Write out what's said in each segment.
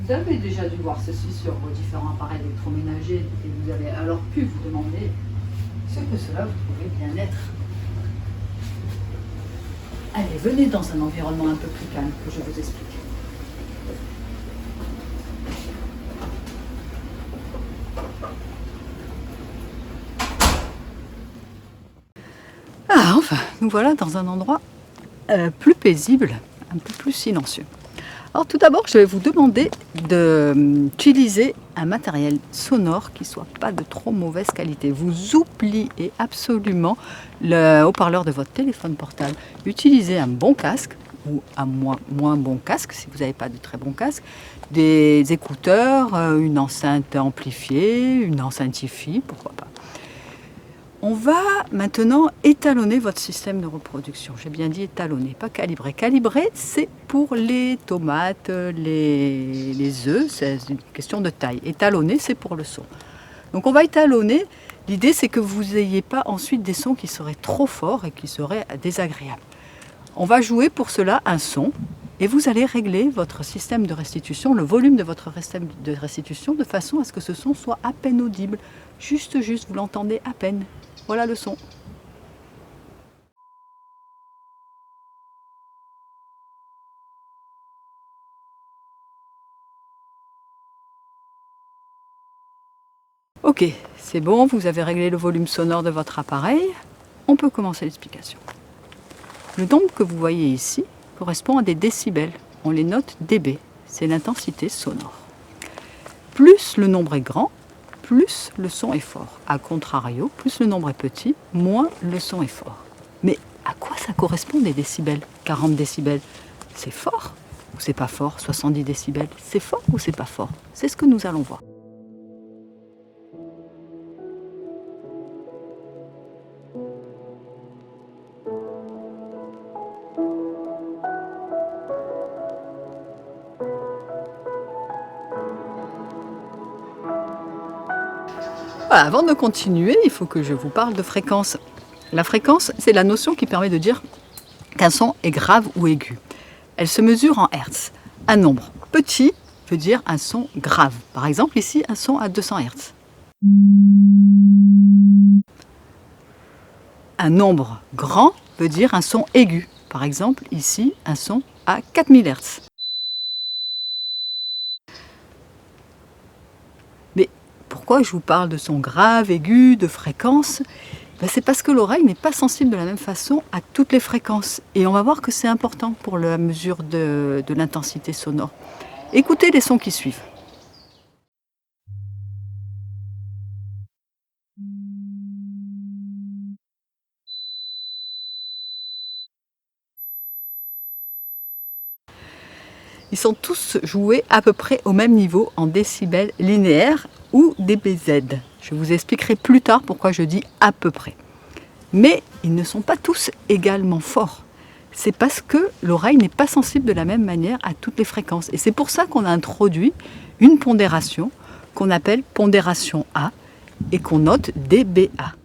Vous avez déjà dû voir ceci sur vos différents appareils électroménagers et vous avez alors pu vous demander ce que cela vous pouvait bien être. Allez, venez dans un environnement un peu plus calme que je vous explique. Ah, enfin, nous voilà dans un endroit plus paisible, un peu plus silencieux. Alors tout d'abord, je vais vous demander d'utiliser un matériel sonore qui ne soit pas de trop mauvaise qualité. Vous oubliez absolument le haut-parleur de votre téléphone portable. Utilisez un bon casque ou un moins bon casque si vous n'avez pas de très bon casque, des écouteurs, une enceinte amplifiée, une enceinte Hi-Fi, pourquoi pas. On va maintenant étalonner votre système de reproduction. J'ai bien dit étalonner, pas calibrer. Calibrer, c'est pour les tomates, les œufs, c'est une question de taille. Étalonner, c'est pour le son. Donc on va étalonner. L'idée, c'est que vous n'ayez pas ensuite des sons qui seraient trop forts et qui seraient désagréables. On va jouer pour cela un son et vous allez régler votre système de restitution, le volume de votre système de restitution, de façon à ce que ce son soit à peine audible. Juste, vous l'entendez à peine. Voilà le son. Ok, c'est bon, vous avez réglé le volume sonore de votre appareil. On peut commencer l'explication. Le nombre que vous voyez ici correspond à des décibels. On les note dB, c'est l'intensité sonore. Plus le nombre est grand, plus le son est fort. A contrario, plus le nombre est petit, moins le son est fort. Mais à quoi ça correspond des décibels? 40 décibels, c'est fort ou c'est pas fort? 70 décibels, c'est fort ou c'est pas fort? C'est ce que nous allons voir. Voilà, avant de continuer, il faut que je vous parle de fréquence. La fréquence, c'est la notion qui permet de dire qu'un son est grave ou aigu. Elle se mesure en Hertz. Un nombre petit veut dire un son grave. Par exemple, ici, un son à 200 Hertz. Un nombre grand veut dire un son aigu. Par exemple, ici, un son à 4000 Hertz. Mais pourquoi je vous parle de son grave, aigu, de fréquence? C'est parce que l'oreille n'est pas sensible de la même façon à toutes les fréquences. Et on va voir que c'est important pour la mesure de l'intensité sonore. Écoutez les sons qui suivent. Ils sont tous joués à peu près au même niveau en décibels linéaires ou dBz. Je vous expliquerai plus tard pourquoi je dis à peu près. Mais ils ne sont pas tous également forts. C'est parce que l'oreille n'est pas sensible de la même manière à toutes les fréquences. Et c'est pour ça qu'on a introduit une pondération qu'on appelle pondération A et qu'on note dBA.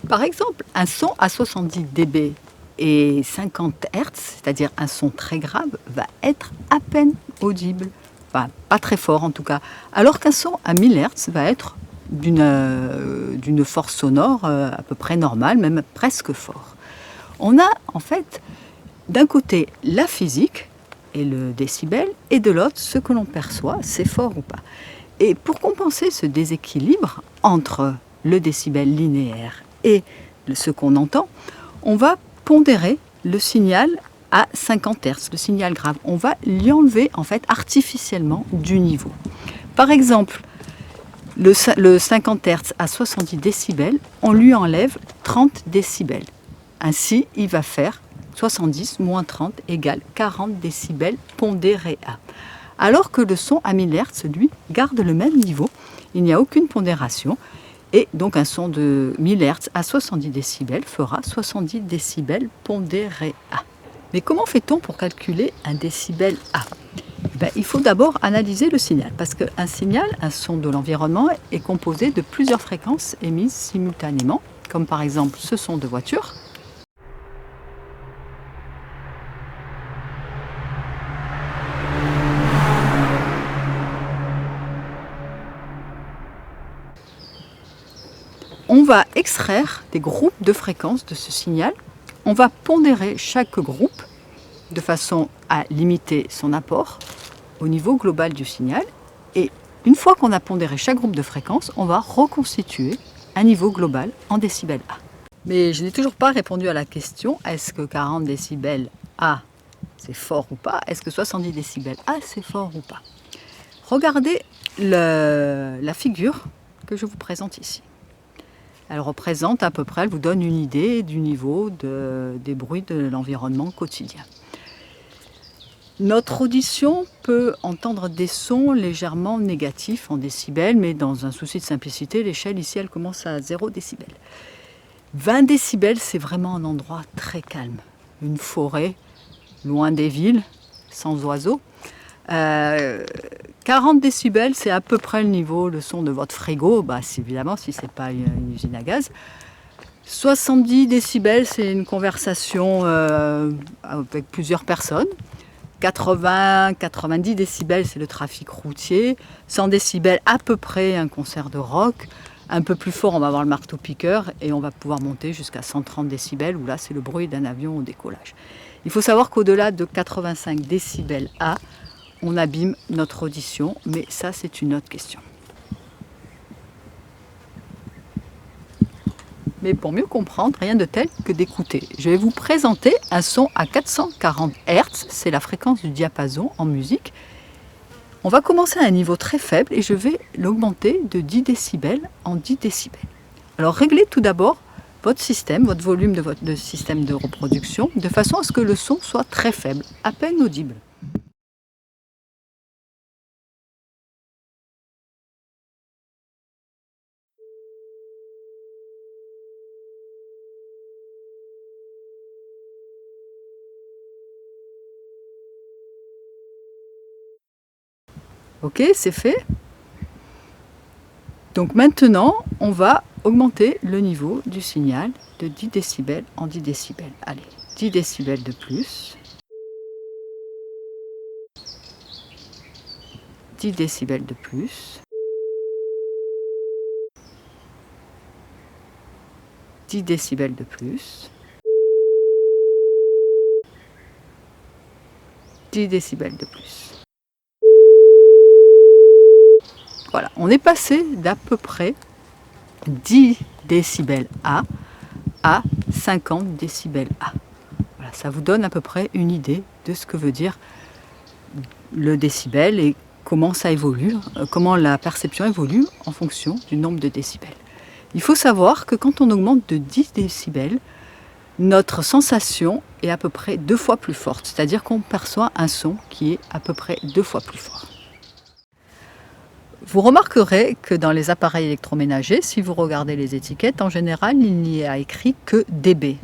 Par exemple, un son à 70 dB et 50 Hz, c'est-à-dire un son très grave, va être à peine audible. Enfin, pas très fort en tout cas. Alors qu'un son à 1000 Hz va être d'une force sonore à peu près normale, même presque fort. On a en fait d'un côté la physique et le décibel, et de l'autre ce que l'on perçoit, c'est fort ou pas. Et pour compenser ce déséquilibre entre le décibel linéaire et ce qu'on entend, on va pondérer le signal à 50 Hz, le signal grave. On va lui enlever en fait artificiellement du niveau. Par exemple, le 50 Hz à 70 décibels, on lui enlève 30 décibels. Ainsi, il va faire 70 moins 30 égale 40 décibels pondéré à. Alors que le son à 1000 Hz, lui, garde le même niveau. Il n'y a aucune pondération. Et donc un son de 1000 Hz à 70 décibels fera 70 décibels pondéré à. Mais comment fait-on pour calculer un décibel A? Il faut d'abord analyser le signal, parce qu'un signal, un son de l'environnement, est composé de plusieurs fréquences émises simultanément, comme par exemple ce son de voiture. On va extraire des groupes de fréquences de ce signal. On va pondérer chaque groupe de façon à limiter son apport au niveau global du signal. Et une fois qu'on a pondéré chaque groupe de fréquences, on va reconstituer un niveau global en décibels A. Mais je n'ai toujours pas répondu à la question, est-ce que 40 décibels A, c'est fort ou pas? Est-ce que 70 décibels A, c'est fort ou pas? Regardez la figure que je vous présente ici. Elle représente à peu près, elle vous donne une idée du niveau des bruits de l'environnement quotidien. Notre audition peut entendre des sons légèrement négatifs en décibels, mais dans un souci de simplicité, l'échelle ici, elle commence à 0 décibels. 20 décibels, c'est vraiment un endroit très calme. Une forêt, loin des villes, sans oiseaux. 40 décibels, c'est à peu près le son de votre frigo, évidemment, si ce n'est pas une usine à gaz. 70 décibels, c'est une conversation avec plusieurs personnes. 80-90 décibels, c'est le trafic routier. 100 décibels, à peu près un concert de rock. Un peu plus fort, on va avoir le marteau-piqueur et on va pouvoir monter jusqu'à 130 décibels, où là, c'est le bruit d'un avion au décollage. Il faut savoir qu'au-delà de 85 décibels A, on abîme notre audition, mais ça, c'est une autre question. Mais pour mieux comprendre, rien de tel que d'écouter. Je vais vous présenter un son à 440 Hz, c'est la fréquence du diapason en musique. On va commencer à un niveau très faible et je vais l'augmenter de 10 décibels en 10 décibels. Alors réglez tout d'abord votre système, votre volume de votre système de reproduction, de façon à ce que le son soit très faible, à peine audible. Ok, c'est fait. Donc maintenant, on va augmenter le niveau du signal de 10 décibels en 10 décibels. Allez, 10 décibels de plus. 10 décibels de plus. 10 décibels de plus. 10 décibels de plus. Voilà, on est passé d'à peu près 10 décibels A à 50 décibels A. Voilà, ça vous donne à peu près une idée de ce que veut dire le décibel et comment ça évolue, comment la perception évolue en fonction du nombre de décibels. Il faut savoir que quand on augmente de 10 décibels, notre sensation est à peu près 2 fois plus forte, c'est-à-dire qu'on perçoit un son qui est à peu près 2 fois plus fort. Vous remarquerez que dans les appareils électroménagers, si vous regardez les étiquettes, en général, il n'y a écrit que dB.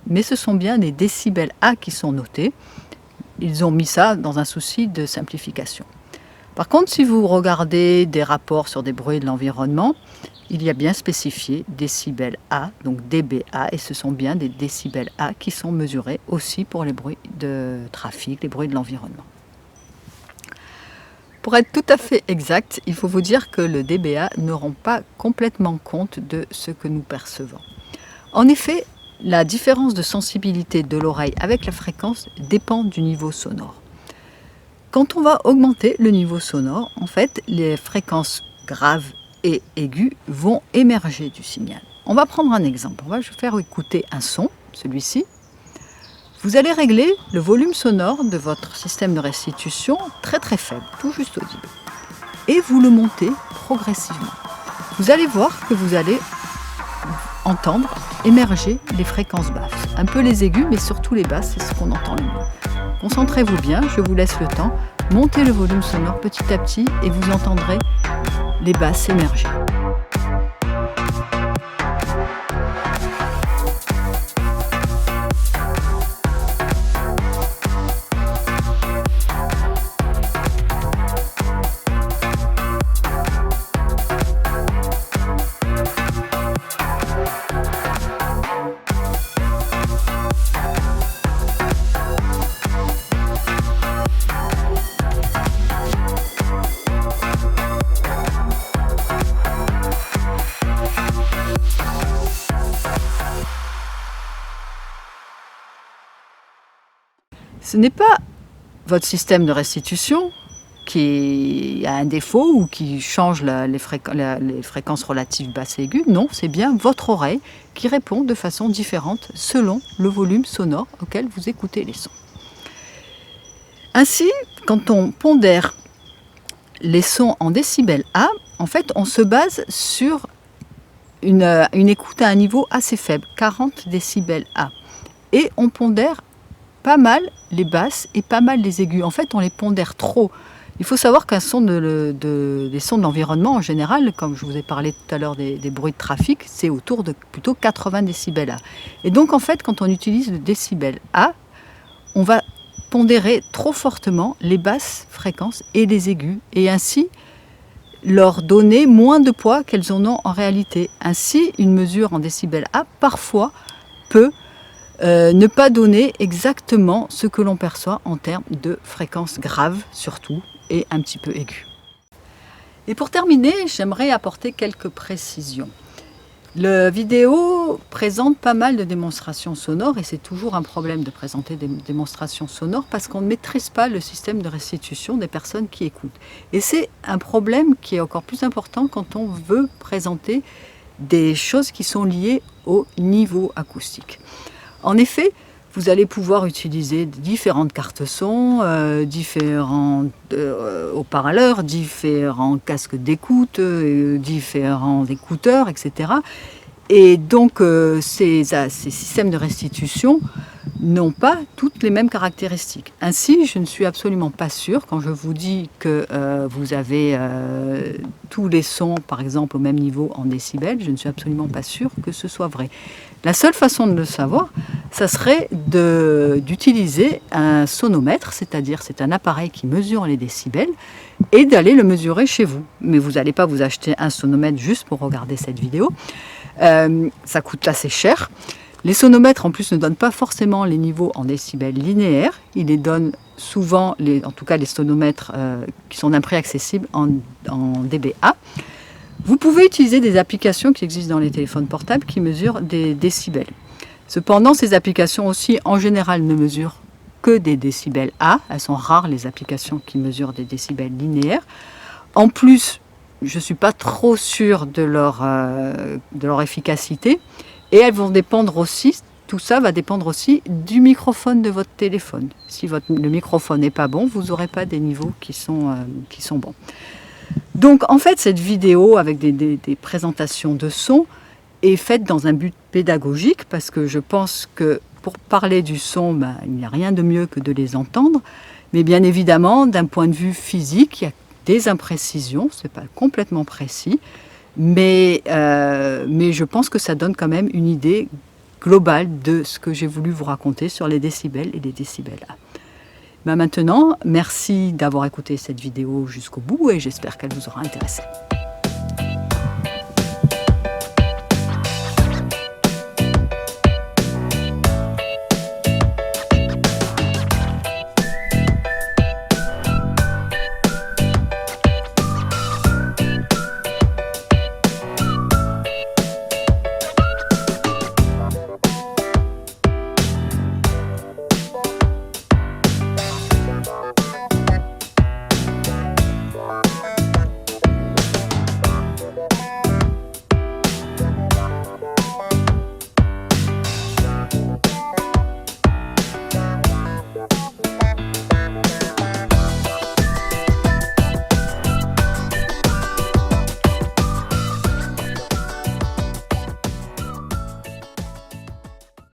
Mais ce sont bien des décibels A qui sont notés. Ils ont mis ça dans un souci de simplification. Par contre, si vous regardez des rapports sur des bruits de l'environnement, il y a bien spécifié décibels A, donc dBA, et ce sont bien des décibels A qui sont mesurés aussi pour les bruits de trafic, les bruits de l'environnement. Pour être tout à fait exact, il faut vous dire que le dBA ne rend pas complètement compte de ce que nous percevons. En effet, la différence de sensibilité de l'oreille avec la fréquence dépend du niveau sonore. Quand on va augmenter le niveau sonore, en fait, les fréquences graves et aiguës vont émerger du signal. On va prendre un exemple. On va faire écouter un son, celui-ci. Vous allez régler le volume sonore de votre système de restitution très très faible, tout juste audible. Et vous le montez progressivement. Vous allez voir que vous allez entendre émerger les fréquences basses. Un peu les aigus, mais surtout les basses, c'est ce qu'on entend le mieux. Concentrez-vous bien, je vous laisse le temps. Montez le volume sonore petit à petit et vous entendrez les basses émerger. Ce n'est pas votre système de restitution qui a un défaut ou qui change les fréquences relatives basses et aiguës. Non, c'est bien votre oreille qui répond de façon différente selon le volume sonore auquel vous écoutez les sons. Ainsi, quand on pondère les sons en décibels A, en fait, on se base sur une écoute à un niveau assez faible, 40 décibels A. Et on pondère pas mal les basses et pas mal les aigus. En fait, on les pondère trop. Il faut savoir qu'un son des sons de l'environnement en général, comme je vous ai parlé tout à l'heure des bruits de trafic, c'est autour de plutôt 80 décibels A. Et donc en fait, quand on utilise le décibel A, on va pondérer trop fortement les basses fréquences et les aigus, et ainsi leur donner moins de poids qu'elles en ont en réalité. Ainsi, une mesure en décibels A parfois peut ne pas donner exactement ce que l'on perçoit en termes de fréquences graves surtout et un petit peu aiguës. Et pour terminer, j'aimerais apporter quelques précisions. La vidéo présente pas mal de démonstrations sonores et c'est toujours un problème de présenter des démonstrations sonores parce qu'on ne maîtrise pas le système de restitution des personnes qui écoutent. Et c'est un problème qui est encore plus important quand on veut présenter des choses qui sont liées au niveau acoustique. En effet, vous allez pouvoir utiliser différentes cartes son, différents haut-parleurs, différents casques d'écoute, différents écouteurs, etc. Et donc ces systèmes de restitution n'ont pas toutes les mêmes caractéristiques. Ainsi, je ne suis absolument pas sûre, quand je vous dis que vous avez tous les sons, par exemple, au même niveau en décibels, je ne suis absolument pas sûre que ce soit vrai. La seule façon de le savoir, ça serait d'utiliser un sonomètre, c'est-à-dire c'est un appareil qui mesure les décibels, et d'aller le mesurer chez vous. Mais vous n'allez pas vous acheter un sonomètre juste pour regarder cette vidéo. Ça coûte assez cher. Les sonomètres en plus ne donnent pas forcément les niveaux en décibels linéaires, ils les donnent souvent, en tout cas les sonomètres qui sont d'un prix accessible en dBA. Vous pouvez utiliser des applications qui existent dans les téléphones portables qui mesurent des décibels. Cependant, ces applications aussi en général ne mesurent que des décibels A, elles sont rares les applications qui mesurent des décibels linéaires. En plus, je ne suis pas trop sûre de leur efficacité. Et elles vont dépendre aussi, tout ça va dépendre aussi du microphone de votre téléphone. Si le microphone n'est pas bon, vous n'aurez pas des niveaux qui sont bons. Donc en fait, cette vidéo avec des présentations de sons est faite dans un but pédagogique parce que je pense que pour parler du son, il n'y a rien de mieux que de les entendre. Mais bien évidemment, d'un point de vue physique, il y a des imprécisions, ce n'est pas complètement précis. Mais je pense que ça donne quand même une idée globale de ce que j'ai voulu vous raconter sur les décibels et les décibels A. Maintenant, merci d'avoir écouté cette vidéo jusqu'au bout et j'espère qu'elle vous aura intéressé.